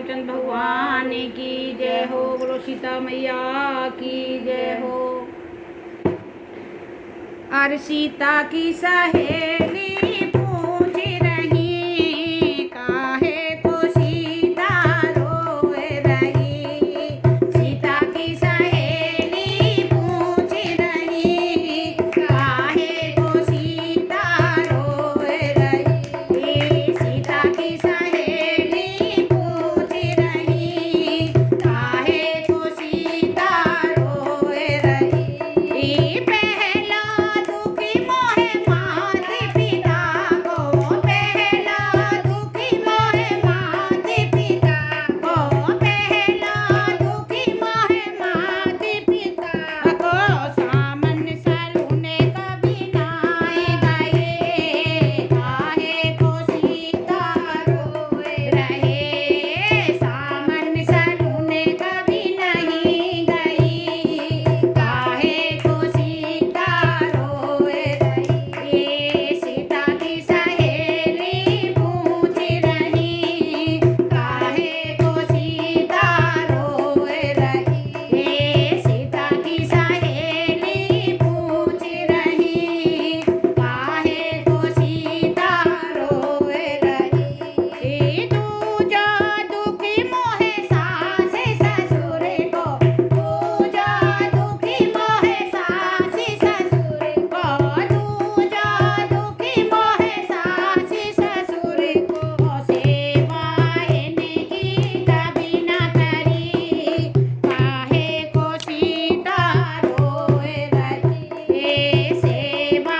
चंद भगवान की जय हो। बोलो सीता मैया की जय हो। और सीता की सहेली पूछ रही काहे को सीता रोए रही। सीता की सहेली पूछ रही काहे को सीता रोए रही। सीता की सहेली पूछ रही काहे को सीता रोए रही। पहला दुखी मोहे मात पिता को, पहला दुखी मोहे मात पिता को, पहला दुखी मोहे मात पिता को। सामन सलूने कभी नाय गए काहे को सीता रोए रहे। सामन सलूने कभी नहीं गई काहे को सीता रोए रही। सीता की सहेली पूछ रही काहे को सीता रोए रही। सीता की सहेली पूछ रही काहे को सीता रोए रही। तू जो दुखी मोहे सास ससुर को, तू जो दुखी मोहे सास ससुर को, तू जो दुखी मोहे सास ससुर को। सेवा इनकी कभी न करी काहे को सीता रोए रही। सेवा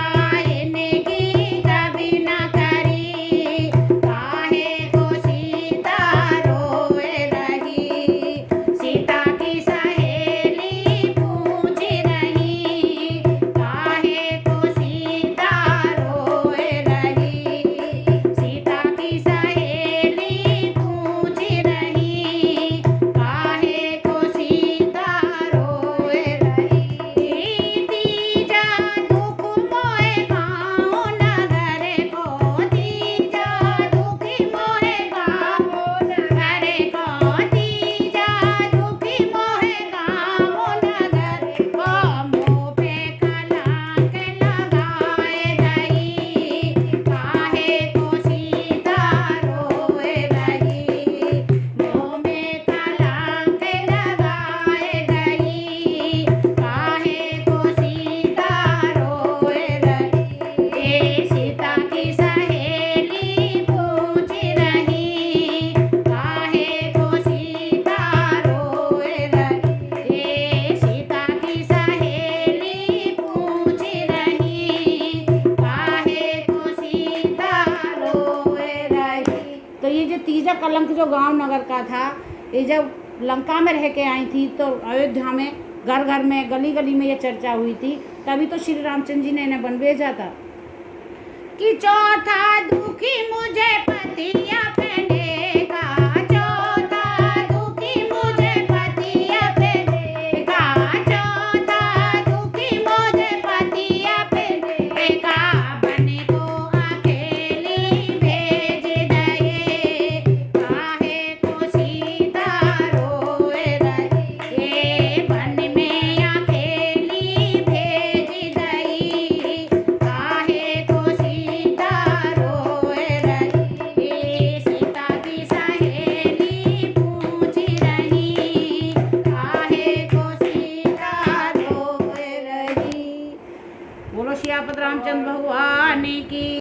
इनकी कभी न करी काहे को सीता रोए रही। सीता की सहेली पूछ रही काहे को सीता रोए रही। सीता की सहेली पूछ रही काहे को सीता रोए रही। तीजा दुख मोहे गाँव नगर को, तीजा दुखी मोहे गाँव नगर को, तीजा दुखी मोहे गाँव नगर को। मुँह पे कलंक लगाए गई काहे को सीता रोए रही। मुँह में कलंक लगाए गई काहे को सीता रोए रही। सीता की सहेली पूछ रही काहे को सीता रोए रही। सीता की सहेली पूछ रही काहे को सीता रोए रही। तो ये जो तीजा कलंक जो गांव नगर का था, ये जब लंका में रह के आई थी तो अयोध्या में घर घर में गली गली में ये चर्चा हुई थी। तभी तो श्री रामचंद्र जी ने इन्हें वन भेजा था कि चौथा दुखी मुझे पतिया पहनेगा, चौथा दुखी मुझे पतिया पहनेगा, चौथा दुखी मुझे पतिया पहनेगा। बन को अकेली भेज दए काहे को सीता रोए रही। बन में अकेली भेज दई काहे को सीता रोए रही। सीता की सहेली पूछ रही काहे को सीता रोए रही। बोलो सियापत रामचंद्र भगवान की।